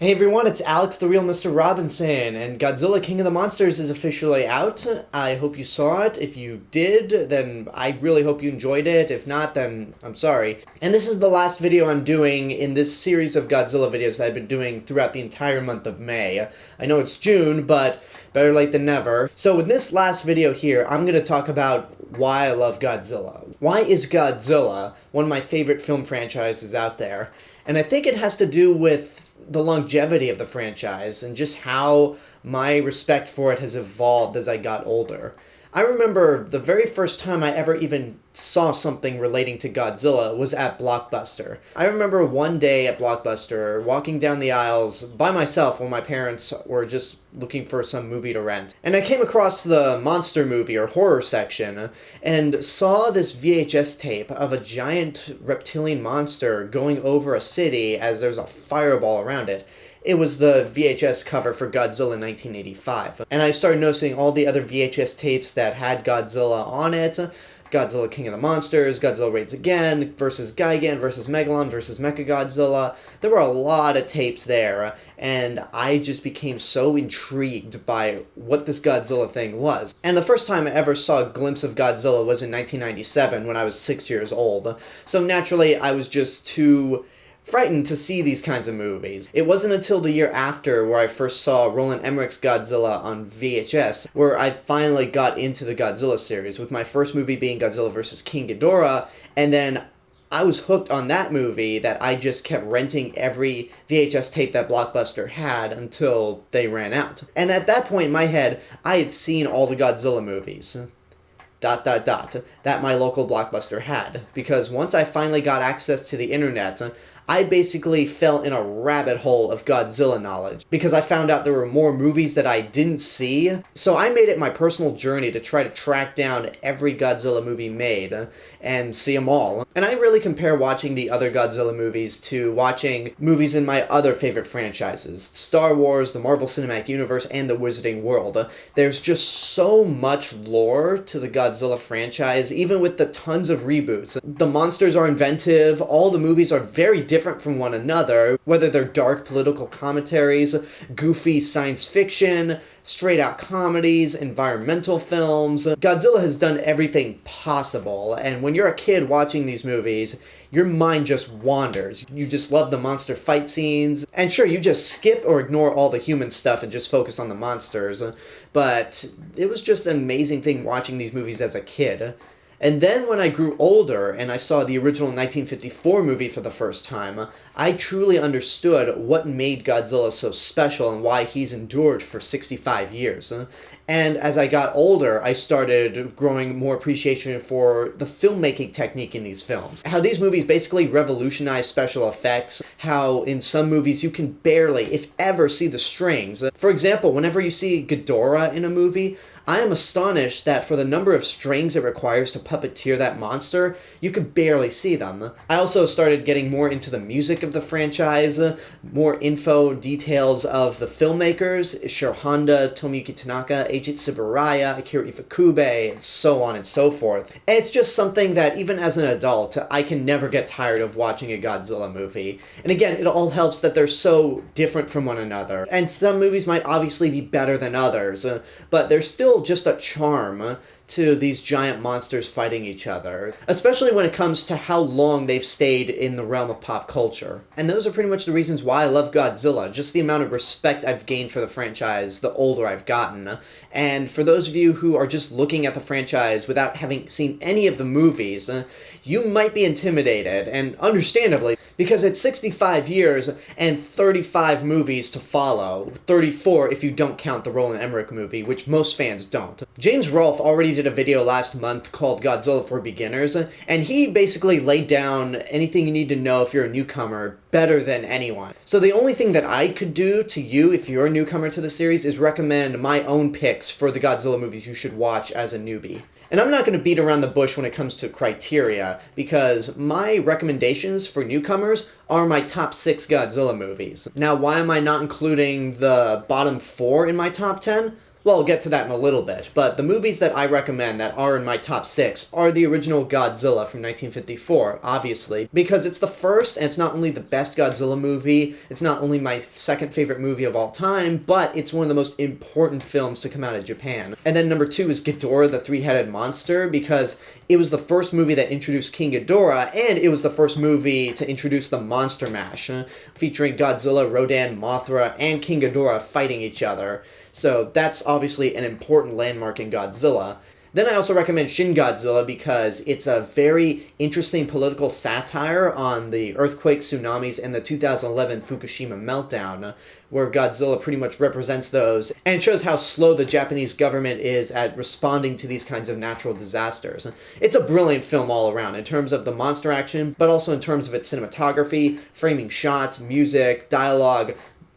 Hey everyone, it's Alex the Real Mr. Robinson, and Godzilla King of the Monsters is officially out. I hope you saw it. If you did, then I really hope you enjoyed it. If not, then I'm sorry. And this is the last video I'm doing in this series of Godzilla videos that I've been doing throughout the entire month of May. I know it's June, but better late than never. So in this last video here, I'm going to talk about why I love Godzilla. Why is Godzilla one of my favorite film franchises out there? And I think it has to do with the longevity of the franchise and just how my respect for it has evolved as I got older. I remember the very first time I ever even saw something relating to Godzilla was at Blockbuster. I remember one day at Blockbuster walking down the aisles by myself while my parents were just looking for some movie to rent. And I came across the monster movie or horror section and saw this VHS tape of a giant reptilian monster going over a city as there's a fireball around it. It was the VHS cover for Godzilla 1985. And I started noticing all the other VHS tapes that had Godzilla on it. Godzilla King of the Monsters, Godzilla Raids Again, versus Gigan, versus Megalon, versus Mechagodzilla. There were a lot of tapes there, and I just became so intrigued by what this Godzilla thing was. And the first time I ever saw a glimpse of Godzilla was in 1997 when I was 6 years old. So naturally, I was just too frightened to see these kinds of movies. It wasn't until the year after where I first saw Roland Emmerich's Godzilla on VHS where I finally got into the Godzilla series, with my first movie being Godzilla vs. King Ghidorah, and then I was hooked on that movie that I just kept renting every VHS tape that Blockbuster had until they ran out. And at that point in my head, I had seen all the Godzilla movies. That my local Blockbuster had. Because once I finally got access to the internet, I basically fell in a rabbit hole of Godzilla knowledge because I found out there were more movies that I didn't see. So I made it my personal journey to try to track down every Godzilla movie made and see them all. And I really compare watching the other Godzilla movies to watching movies in my other favorite franchises, Star Wars, the Marvel Cinematic Universe, and the Wizarding World. There's just so much lore to the Godzilla franchise, even with the tons of reboots. The monsters are inventive, all the movies are very different from one another, whether they're dark political commentaries, goofy science fiction, straight-out comedies, environmental films. Godzilla has done everything possible, and when you're a kid watching these movies, your mind just wanders. You just love the monster fight scenes, and sure, you just skip or ignore all the human stuff and just focus on the monsters, but it was just an amazing thing watching these movies as a kid. And then when I grew older and I saw the original 1954 movie for the first time, I truly understood what made Godzilla so special and why he's endured for 65 years. And as I got older, I started growing more appreciation for the filmmaking technique in these films. How these movies basically revolutionize special effects, how in some movies you can barely, if ever, see the strings. For example, whenever you see Ghidorah in a movie, I am astonished that for the number of strings it requires to puppeteer that monster, you can barely see them. I also started getting more into the music of the franchise, more info, details of the filmmakers, Ishiro Honda, Tomiyuki Tanaka, Eiichi Tsuburaya, Akira Ifukube, and so on and so forth. And it's just something that even as an adult, I can never get tired of watching a Godzilla movie. And again, it all helps that they're so different from one another. And some movies might obviously be better than others, but there's still just a charm to these giant monsters fighting each other, especially when it comes to how long they've stayed in the realm of pop culture. And those are pretty much the reasons why I love Godzilla, just the amount of respect I've gained for the franchise the older I've gotten. And for those of you who are just looking at the franchise without having seen any of the movies, you might be intimidated, and understandably, because it's 65 years and 35 movies to follow. 34 if you don't count the Roland Emmerich movie, which most fans don't. James Rolfe already did a video last month called Godzilla for Beginners, and he basically laid down anything you need to know if you're a newcomer better than anyone. So the only thing that I could do to you if you're a newcomer to the series is recommend my own picks for the Godzilla movies you should watch as a newbie. And I'm not going to beat around the bush when it comes to criteria, because my recommendations for newcomers are my top 6 Godzilla movies. Now, why am I not including the bottom 4 in my top 10? Well, I'll get to that in a little bit, but the movies that I recommend that are in my top 6 are the original Godzilla from 1954, obviously, because it's the first, and it's not only the best Godzilla movie, it's not only my second favorite movie of all time, but it's one of the most important films to come out of Japan. And then number 2 is Ghidorah, the three-headed monster, because it was the first movie that introduced King Ghidorah, and it was the first movie to introduce the Monster Mash, featuring Godzilla, Rodan, Mothra, and King Ghidorah fighting each other. So that's obviously an important landmark in Godzilla. Then I also recommend Shin Godzilla because it's a very interesting political satire on the earthquake, tsunamis, and the 2011 Fukushima meltdown, where Godzilla pretty much represents those, and shows how slow the Japanese government is at responding to these kinds of natural disasters. It's a brilliant film all around in terms of the monster action, but also in terms of its cinematography, framing shots, music, dialogue.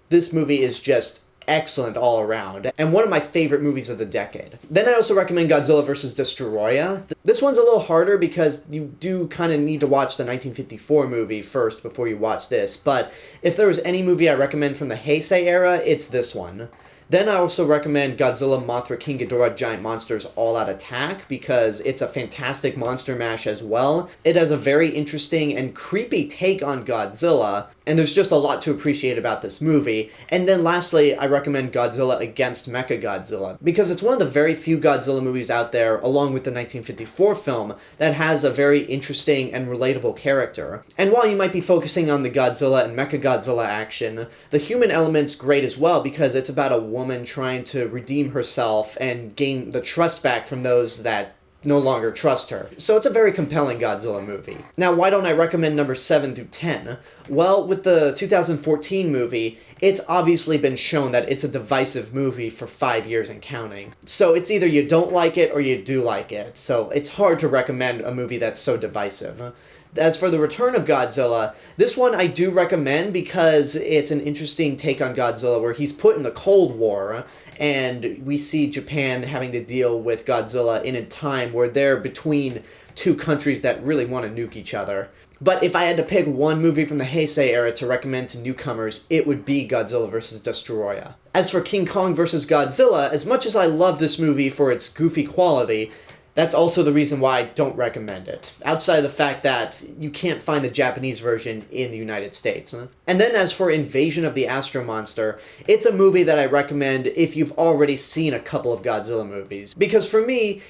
This movie is just excellent all around, and one of my favorite movies of the decade. Then I also recommend Godzilla vs. Destoroyah. This one's a little harder because you do kind of need to watch the 1954 movie first before you watch this, but if there was any movie I recommend from the Heisei era, it's this one. Then I also recommend Godzilla, Mothra, King Ghidorah, Giant Monsters All Out Attack because it's a fantastic monster mash as well. It has a very interesting and creepy take on Godzilla, and there's just a lot to appreciate about this movie. And then lastly, I recommend Godzilla Against Mechagodzilla because it's one of the very few Godzilla movies out there, along with the 1954 film, that has a very interesting and relatable character. And while you might be focusing on the Godzilla and Mechagodzilla action, the human element's great as well because it's about a woman trying to redeem herself and gain the trust back from those that no longer trust her. So it's a very compelling Godzilla movie. Now, why don't I recommend number 7 through 10? Well, with the 2014 movie, it's obviously been shown that it's a divisive movie for 5 years and counting. So it's either you don't like it or you do like it. So it's hard to recommend a movie that's so divisive. As for the Return of Godzilla, this one I do recommend because it's an interesting take on Godzilla where he's put in the Cold War, and we see Japan having to deal with Godzilla in a time where they're between two countries that really want to nuke each other. But if I had to pick one movie from the Heisei era to recommend to newcomers, it would be Godzilla vs. Destoroyah. As for King Kong vs. Godzilla, as much as I love this movie for its goofy quality, that's also the reason why I don't recommend it, outside of the fact that you can't find the Japanese version in the United States. And then as for Invasion of the Astro Monster, it's a movie that I recommend if you've already seen a couple of Godzilla movies. Because for me,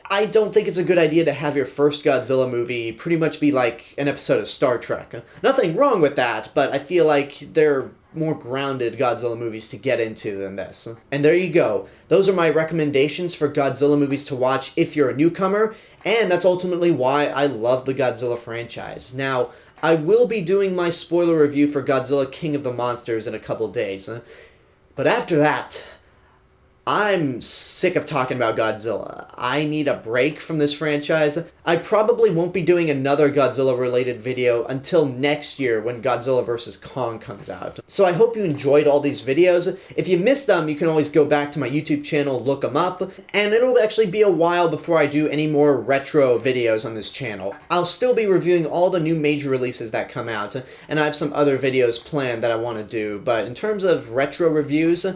I don't think it's a good idea to have your first Godzilla movie pretty much be like an episode of Star Trek. Nothing wrong with that, but I feel like they're more grounded Godzilla movies to get into than this. And there you go. Those are my recommendations for Godzilla movies to watch if you're a newcomer, and that's ultimately why I love the Godzilla franchise. Now, I will be doing my spoiler review for Godzilla King of the Monsters in a couple days, but after that, I'm sick of talking about Godzilla. I need a break from this franchise. I probably won't be doing another Godzilla-related video until next year when Godzilla vs. Kong comes out. So I hope you enjoyed all these videos. If you missed them, you can always go back to my YouTube channel, look them up, and it'll actually be a while before I do any more retro videos on this channel. I'll still be reviewing all the new major releases that come out, and I have some other videos planned that I want to do, but in terms of retro reviews,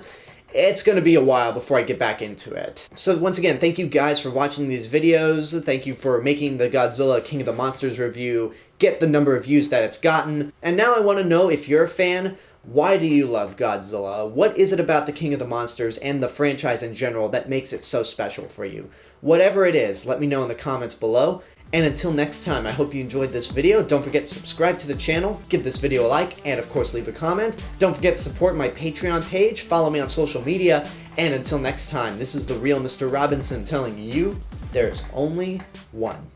it's going to be a while before I get back into it. So once again, thank you guys for watching these videos. Thank you for making the Godzilla King of the Monsters review get the number of views that it's gotten. And now I want to know, if you're a fan, why do you love Godzilla? What is it about the King of the Monsters and the franchise in general that makes it so special for you? Whatever it is, let me know in the comments below. And until next time, I hope you enjoyed this video. Don't forget to subscribe to the channel, give this video a like, and of course leave a comment. Don't forget to support my Patreon page, follow me on social media, and until next time, this is the real Mr. Robinson telling you, there's only one.